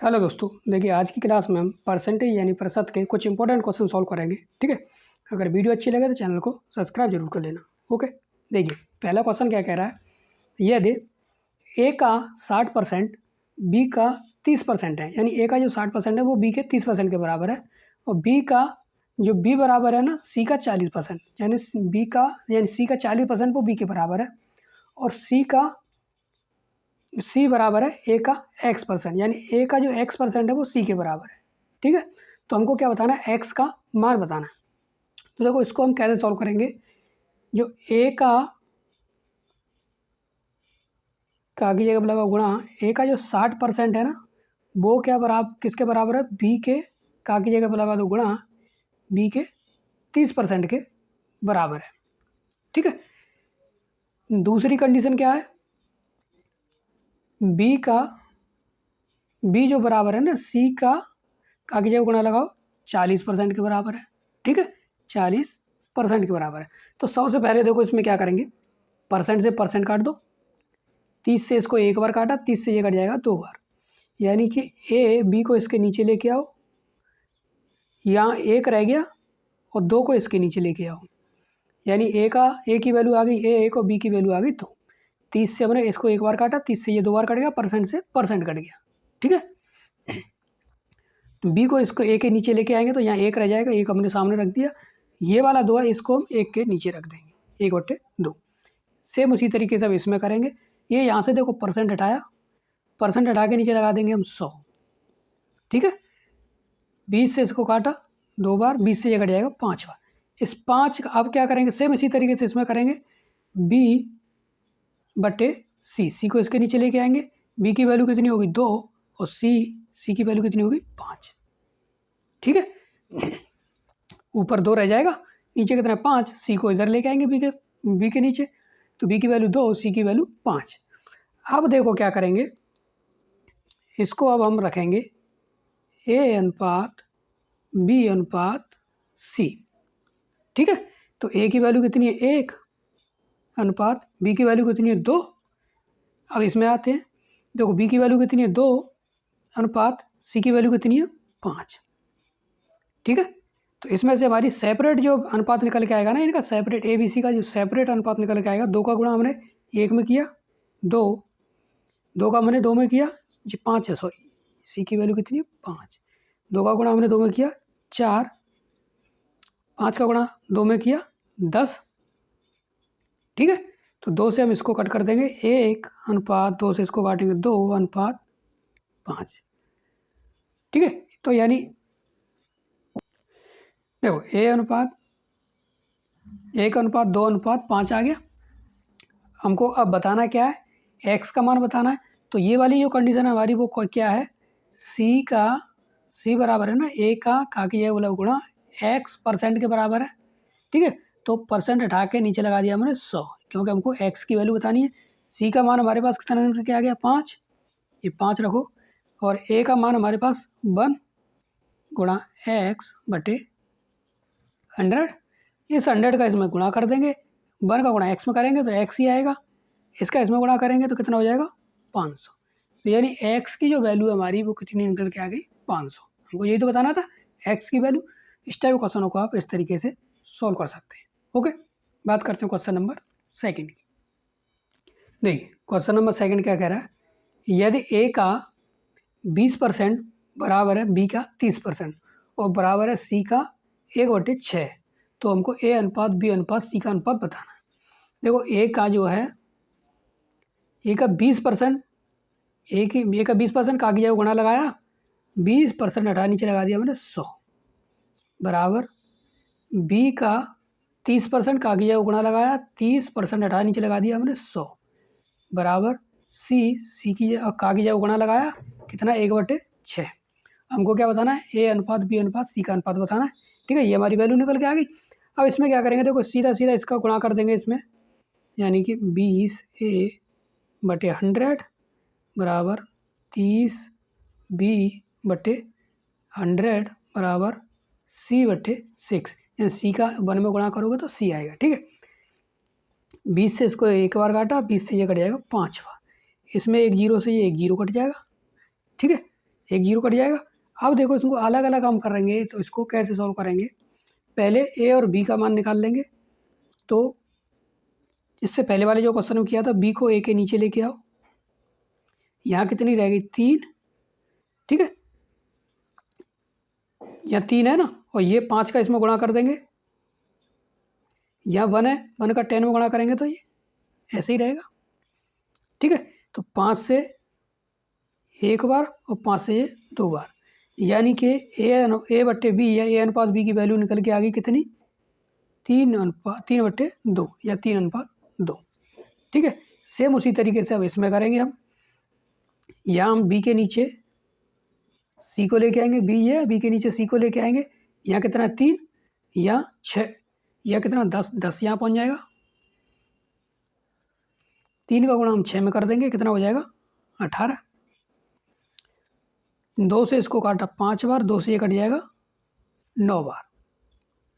Hello दोस्तों, देखिए आज की क्लास में हम परसेंटेज यानी प्रतिशत के कुछ इंपॉर्टेंट क्वेश्चन सॉल्व करेंगे। ठीक है, अगर वीडियो अच्छी लगे तो चैनल को सब्सक्राइब जरूर कर लेना। ओके, देखिए पहला क्वेश्चन क्या कह रहा है। यदि ए का 60% बी का 30% है, यानी ए का जो 60% है वो बी के 30% के बराबर है, और बी का जो बी बराबर है ना सी का 40%, यानी बी का यानी सी का 40% वो बी के बराबर है, और सी बराबर है ए का x%, यानी ए का जो x% है वो सी के बराबर है। ठीक है, तो हमको क्या बताना है, x का मान बताना है। तो देखो इसको हम कैसे सॉल्व करेंगे। जो ए का की जगह लगा गुणा ए का जो 60% है ना वो क्या बराबर किसके बराबर है, बी के का की जगह लगा दो गुणा बी के 30% के बराबर है। ठीक है, दूसरी कंडीशन क्या है, बी जो बराबर है ना सी का की जगह गुणा लगाओ 40% के बराबर है। ठीक है, 40% के बराबर है। तो सबसे पहले देखो इसमें क्या करेंगे, परसेंट से परसेंट काट दो। 30 से इसको एक बार काटा, 30 से ये कट जाएगा 2 बार, यानी कि ए बी को इसके नीचे लेके आओ, यहाँ 1 रह गया और 2 को इसके नीचे लेके आओ, यानी ए की वैल्यू आ गई एक और बी की वैल्यू आ गई 2। 30 से हमने इसको एक बार काटा, 30 से ये 2 बार कट गया, परसेंट से परसेंट कट गया। ठीक है, तो बी को इसको ए के नीचे लेके आएंगे तो यहाँ 1 रह जाएगा, 1 हमने सामने रख दिया, ये वाला 2 है इसको हम 1 के नीचे रख देंगे, 1/2। सेम उसी तरीके से अब इसमें करेंगे। ये यहाँ से देखो परसेंट हटाया, परसेंट हटा के नीचे लगा देंगे हम 100। ठीक है, 20 से इसको काटा 2 बार, 20 से ये कट जाएगा 5 बार। इस 5 अब क्या करेंगे, सेम इसी तरीके से इसमें करेंगे, b/c को इसके नीचे लेके आएंगे, b की वैल्यू कितनी होगी 2 और c की वैल्यू कितनी होगी 5। ठीक है, ऊपर 2 रह जाएगा, नीचे कितना 5, सी को इधर लेके आएंगे बी के नीचे, तो बी की वैल्यू 2, सी की वैल्यू 5। अब देखो क्या करेंगे, इसको अब हम रखेंगे ए अनुपात बी अनुपात सी। ठीक है, तो ए की वैल्यू कितनी है 1 अनुपात बी की वैल्यू कितनी है 2। अब इसमें आते हैं, देखो बी की वैल्यू कितनी है 2 अनुपात सी की वैल्यू कितनी है 5। ठीक है, तो इसमें से हमारी सेपरेट जो अनुपात निकल के आएगा ना, इनका सेपरेट ए बी सी का जो सेपरेट अनुपात निकल के आएगा, 2 का गुणा हमने 1 में किया, 2 का हमने 2 में किया, जी 5 है, सॉरी सी की वैल्यू कितनी है 5। 2 का गुणा हमने 2 में किया 4, 5 का गुणा 2 में किया 10। ठीक है, तो 2 से हम इसको कट कर देंगे 1 अनुपात 2 से इसको काटेंगे 2 अनुपात 5। ठीक है, तो यानी देखो 1/2/5 आ गया। हमको अब बताना क्या है, x का मान बताना है। तो ये वाली जो कंडीशन है हमारी वो क्या है, सी बराबर है ना ए का की जगह बोला गुणा x% के बराबर है। ठीक है, तो परसेंट हटा के नीचे लगा दिया हमने 100, क्योंकि हमको x की वैल्यू बतानी है। सी का मान हमारे पास कितना निकल के आ गया 5, ये 5 रखो, और ए का मान हमारे पास 1 गुणा x/100। इस 100 का इसमें गुणा कर देंगे, 1 का गुणा x में करेंगे तो x ही आएगा, इसका इसमें गुणा करेंगे तो कितना हो जाएगा 500। तो यानी x की जो वैल्यू है हमारी वो कितनी निकल के आ गई 500। हमको यही तो बताना था x की वैल्यू। इस टाइप क्वेश्चनों को आप इस तरीके से सॉल्व कर सकते हैं। ओके, बात करते हैं क्वेश्चन नंबर 2 की। देखिए क्वेश्चन नंबर 2 क्या कह रहा है, यदि a का 20% बराबर है b का 30% और बराबर है c का 1/6, तो हमको a अनुपात b अनुपात c का अनुपात बताना है। देखो a का जो है ए का 20%, ए का 20% का की जगह गुणा लगाया, 20% हटा नीचे लगा दिया मैंने 100, बराबर बी का 30% का की जगह गुणा लगाया, 30% हटा नीचे लगा दिया हमने 100, बराबर सी की का की जगह गुणा लगाया कितना 1/6। हमको क्या बताना है, ए अनुपात बी अनुपात सी का अनुपात बताना है। ठीक है, ये हमारी वैल्यू निकल के आ गई। अब इसमें क्या करेंगे, देखो सीधा सीधा इसका गुणा कर देंगे इसमें, यानी कि 20a/100 बराबर 30b/100 बराबर c/6, यानी सी का 1 में गुणा करोगे तो सी आएगा। ठीक है, 20 से इसको एक बार काटा, 20 से ये कट जाएगा 5 बार, इसमें 1 0 से ये 1 0 कट जाएगा। ठीक है, एक जीरो कट जाएगा। अब देखो इसको अलग अलग हम करेंगे तो इसको कैसे सॉल्व करेंगे, पहले ए और बी का मान निकाल लेंगे। तो इससे पहले वाले जो क्वेश्चन में किया था, बी को ए के नीचे लेके आओ, यहाँ कितनी रहेगी 3, ठीक है, यहाँ 3 है ना, और ये 5 का इसमें गुणा कर देंगे, यहाँ 1 है, 1 का 10 में गुणा करेंगे तो ये ऐसे ही रहेगा, ठीक है। तो 5 से एक बार और 5 से ये 2 बार, यानी कि ए बट्टे बी या ए अनुपात बी की वैल्यू निकल के आ गई कितनी, 3/2 या 3/2, ठीक है। सेम उसी तरीके से अब इसमें करेंगे हम, यहाँ हम बी के नीचे सी को लेके आएंगे, बी है, बी के नीचे सी को लेके आएंगे, यहाँ कितना 3, यहाँ 6, या कितना 10 यहाँ पहुँच जाएगा, 3 का गुणा हम 6 में कर देंगे, कितना हो जाएगा 18। 2 से इसको काटा 5 बार, 2 से ये कट जाएगा 9 बार,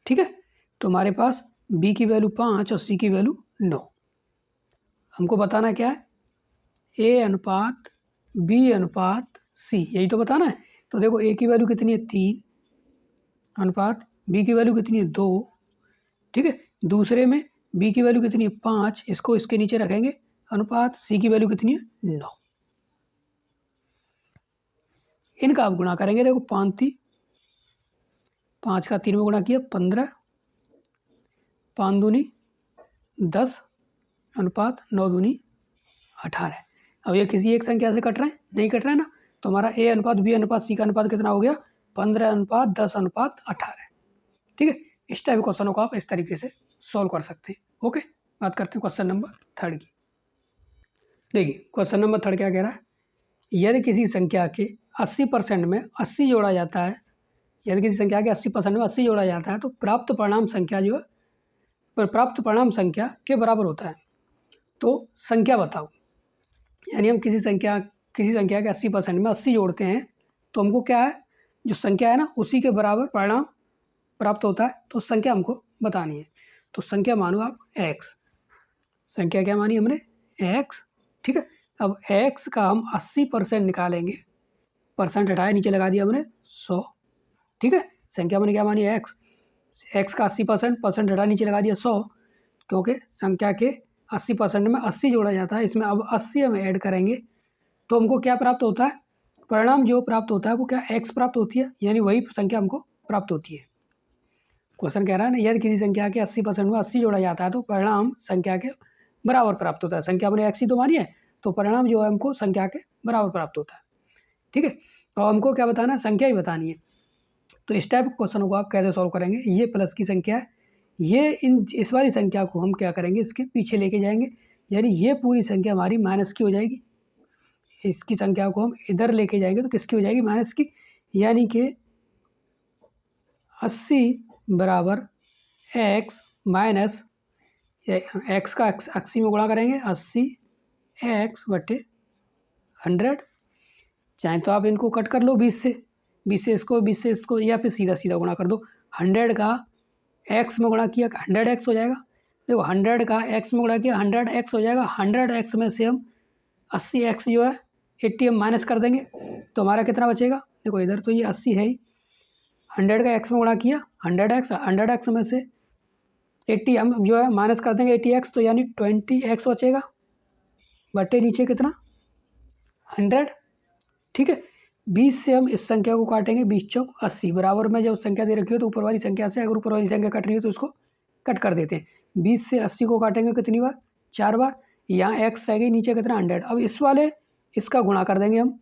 ठीक है। तो हमारे पास b की वैल्यू 5 और c की वैल्यू 9। हमको बताना क्या है, a अनुपात b अनुपात c, यही तो बताना है। तो देखो a की वैल्यू कितनी है 3 अनुपात b की वैल्यू कितनी है 2, ठीक है। दूसरे में b की वैल्यू कितनी है 5, इसको इसके नीचे रखेंगे, अनुपात c की वैल्यू कितनी है 9। इनका आप गुणा करेंगे, देखो 5 का 3 में गुणा किया 15, 5 दूनी 10 अनुपात 9 दूनी 18। अब ये किसी एक संख्या से कट रहे हैं, नहीं कट रहे हैं ना, तो हमारा ए अनुपात बी अनुपात सी का अनुपात कितना हो गया 15/10/18, ठीक है। इस टाइप क्वेश्चनों को आप इस तरीके से सॉल्व कर सकते हैं। ओके, बात करते हैं क्वेश्चन नंबर 3 की। देखिए क्वेश्चन नंबर 3 क्या कह रहा है, यदि किसी संख्या के 80% में 80 जोड़ा जाता है, यदि किसी संख्या के 80% में 80 जोड़ा जाता है तो प्राप्त परिणाम संख्या जो है प्राप्त परिणाम संख्या के बराबर होता है। तो संख्या बताओ, यानी हम किसी संख्या के 80% में 80 जोड़ते हैं तो हमको क्या है, जो संख्या है ना उसी के बराबर परिणाम प्राप्त होता है। तो संख्या हमको बतानी है। तो संख्या मानो आप x, संख्या क्या मानी हमने x, ठीक है। अब x का हम 80% निकालेंगे, परसेंट हटाया नीचे लगा दिया हमने 100, ठीक है। संख्या मैंने क्या मानी x का 80%, परसेंट हटा नीचे लगा दिया 100, क्योंकि संख्या के 80% में 80 जोड़ा जाता है, इसमें अब 80 हम ऐड करेंगे तो हमको क्या प्राप्त होता है, परिणाम जो प्राप्त होता है वो क्या x प्राप्त होती है, यानी वही संख्या हमको प्राप्त होती है। क्वेश्चन कह रहा है ना, यदि किसी संख्या के 80% में 80 जोड़ा जाता है तो परिणाम संख्या के बराबर प्राप्त होता है। संख्या मैंने x ही तो मानी है, तो परिणाम जो है हमको संख्या के बराबर प्राप्त होता है, ठीक है। और हमको क्या बताना है, संख्या ही बतानी है। तो इस टाइप के क्वेश्चनों को आप कैसे सॉल्व करेंगे, ये प्लस की संख्या है, ये इस वाली संख्या को हम क्या करेंगे, इसके पीछे लेके जाएंगे, यानी ये पूरी संख्या हमारी माइनस की हो जाएगी। इसकी संख्या को हम इधर लेके जाएंगे तो किसकी हो जाएगी, माइनस की, यानी कि 80 बराबर x माइनस x का 80 में गुणा करेंगे, 80 x बटे 100। चाहे तो आप इनको कट कर लो 20 से इसको, या फिर सीधा सीधा गुणा कर दो। 100 का x में गुणा किया 100x हो जाएगा। देखो 100 का x में गुणा किया 100x हो जाएगा। 100x में से हम 80x जो है 80 हम माइनस कर देंगे तो हमारा कितना बचेगा, देखो इधर तो ये 80 है ही, 100 का x में गुणा किया 100x में से 80 हम जो है माइनस कर देंगे 80x, तो यानी 20x बचेगा, बटे नीचे कितना 100, ठीक है। 20 से हम इस संख्या को काटेंगे, 20 चौक 80, बराबर में जब संख्या दे रखी हो तो ऊपर वाली संख्या से, अगर ऊपर वाली संख्या कट रही हो तो उसको कट कर देते हैं। 20 से 80 को काटेंगे कितनी बार, 4 बार, यहाँ x रह गई, नीचे कितना 100। अब इसका गुणा कर देंगे हम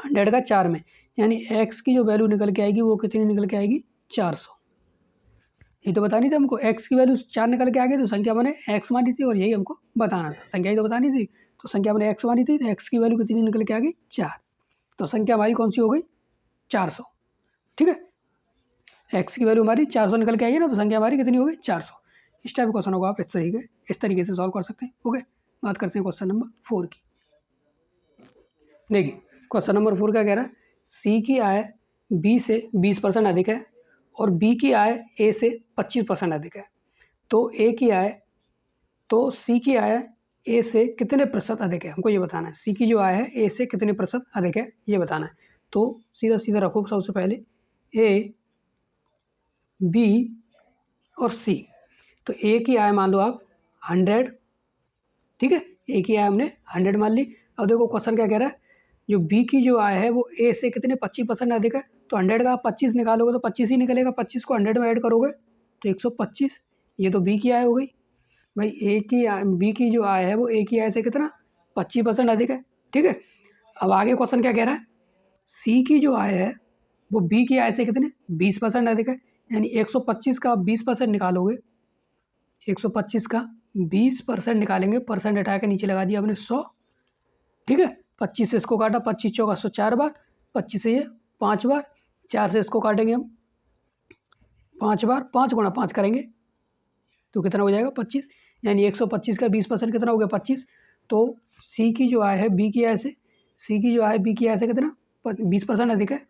100 का 4 में, यानी x की जो वैल्यू निकल के आएगी वो कितनी निकल के आएगी 400। ये तो बतानी थी हमको, x की वैल्यू 4 निकल के आ गई तो संख्या मैंने x मानी थी और यही हमको बताना था, संख्या ही तो बतानी थी। तो संख्या मैंने x मानी थी तो x की वैल्यू कितनी निकल के आ गई 4, तो संख्या हमारी कौन सी हो गई 400, ठीक है। x की वैल्यू हमारी 400 निकल के आई है ना, तो संख्या हमारी कितनी हो गई 400। इस टाइप क्वेश्चनों को आप इस तरीके से सॉल्व कर सकते हैं। ओके, बात करते हैं क्वेश्चन नंबर 4 की। देखिए क्वेश्चन नंबर 4 क्या कह रहा है, C की आय B से 20% अधिक है और B की आय A से 25% अधिक है। तो C की आय A से कितने प्रतिशत अधिक है, हमको ये बताना है। C की जो आय है A से कितने प्रतिशत अधिक है ये बताना है। तो सीधा सीधा रखो सबसे पहले ए बी और सी। तो ए की आय मान लो आप 100, ठीक है, ए की आय हमने 100 मान ली। अब देखो क्वेश्चन क्या कह रहा है, जो बी की जो आय है वो ए से कितने 25% अधिक है। तो 100 का आप 25 निकालोगे तो 25 ही निकलेगा, 25 को 100 में ऐड करोगे तो 125। ये तो बी की आय हो गई भाई। ए की बी की जो आय है वो ए की आय से कितना 25% अधिक है, ठीक है। अब आगे क्वेश्चन क्या कह रहा है, सी की जो आय है वो बी की आय से कितने 20% अधिक है। यानी 125 का आप 20% निकालोगे, 125 का 20% निकालेंगे, परसेंट हटा के नीचे लगा दिया आपने 100, ठीक है। 25 से इसको काटा, 25 चौका 100 4 बार, 25 से ये 5 बार, 4 से इसको काटेंगे हम 5 बार, 5 गुणा 5 करेंगे तो कितना हो जाएगा 25। यानी 125 का 20% कितना हो गया 25। तो सी की जो आय है बी की आय से, सी की जो आय बी की आय से कितना 20% अधिक है।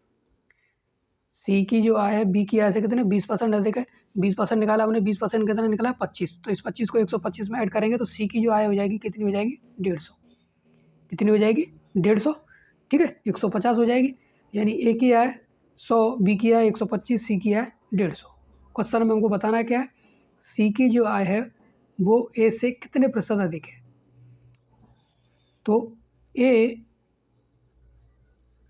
सी की जो आय है बी की आय से कितने 20% अधिक है। 20% निकाला हमने, 20% कितना निकला 25। तो इस 25 को 125 में ऐड करेंगे तो सी की जो आय हो जाएगी कितनी हो जाएगी 150। कितनी हो जाएगी 150, ठीक है, 150 हो जाएगी। यानी ए की आय 100, बी की आय 125, सी की आय 150। क्वेश्चन में हमको बताना क्या है, सी की जो आय है वो ए से कितने प्रतिशत अधिक है। तो ए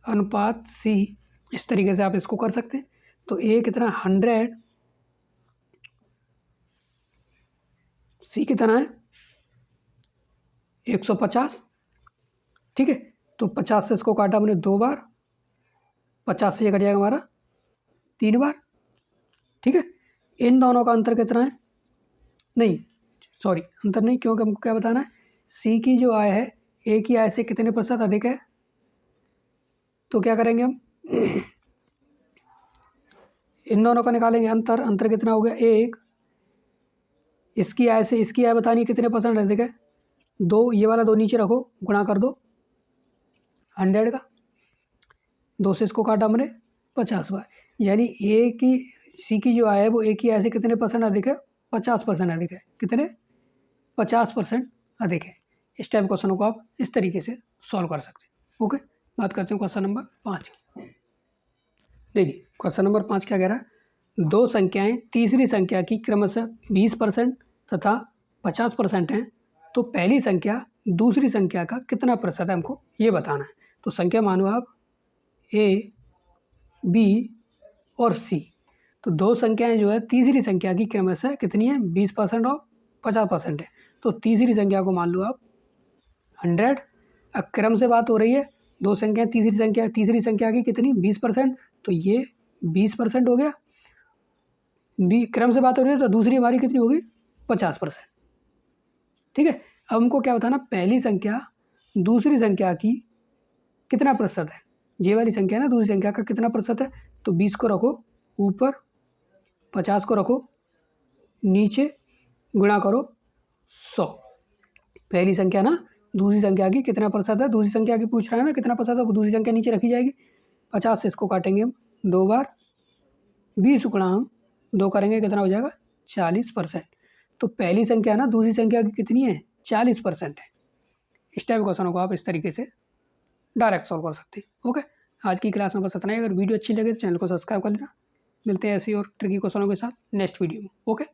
अनुपात सी, इस तरीके से आप इसको कर सकते हैं। तो ए कितना 100, सी कितना है 150, ठीक है। तो 50 से इसको काटा हमने 2 बार, 50 से ये कट जाएगा हमारा 3 बार, ठीक है। इन दोनों का अंतर कितना है, नहीं सॉरी अंतर नहीं, क्योंकि हमको क्या बताना है, सी की जो आय है ए की आय से कितने प्रतिशत अधिक है। तो क्या करेंगे हम इन दोनों का निकालेंगे अंतर। अंतर कितना हो गया 1, इसकी आय से इसकी आय बतानी कितने परसेंट अधिक है 2, ये वाला 2 नीचे रखो, गुणा कर दो 100 का, 2 से इसको काटा हमने 50 बार। यानी ए की सी की जो आय है वो ए की आय से कितने परसेंट अधिक है 50% अधिक है। कितने 50% अधिक है। इस टाइप क्वेश्चनों को आप इस तरीके से सॉल्व कर सकते हैं। ओके, बात करते हैं क्वेश्चन नंबर 5 की। देखिए क्वेश्चन नंबर 5 क्या कह रहा है, दो संख्याएं तीसरी संख्या की क्रमशः 20% तथा 50% हैं, तो पहली संख्या दूसरी संख्या का कितना प्रतिशत है हमको ये बताना है। तो संख्या मानो आप ए बी और सी, तो दो संख्याएं जो है तीसरी संख्या की क्रमशः कितनी है 20% और 50% है। तो तीसरी संख्या को मान लो आप 100। अब क्रम से बात हो रही है, दो संख्या तीसरी संख्या की कितनी 20%, तो ये 20% हो गया। क्रम से बात हो रही है तो दूसरी हमारी कितनी होगी 50%, ठीक है। अब हमको क्या बताना, पहली संख्या दूसरी संख्या की कितना प्रतिशत है। ये वाली संख्या ना दूसरी संख्या का कितना प्रतिशत है, तो 20 को रखो ऊपर, 50 को रखो नीचे, गुणा करो 100। पहली संख्या ना दूसरी संख्या की कितना प्रतिशत है, दूसरी संख्या की पूछ रहा है ना कितना प्रतिशत है, दूसरी संख्या नीचे रखी जाएगी। 50 से इसको काटेंगे हम 2 बार, 20 गुणा हम 2 करेंगे कितना हो जाएगा 40%। तो पहली संख्या ना दूसरी संख्या की कितनी है 40% है। इस टाइप क्वेश्चनों को आप इस तरीके से डायरेक्ट सॉल्व कर सकते हैं। ओके, आज की क्लास में बस इतना ही। अगर वीडियो अच्छी लगे तो चैनल को सब्सक्राइब कर लेना। मिलते हैं ऐसी और ट्रिकी क्वेश्चनों के साथ नेक्स्ट वीडियो में। ओके।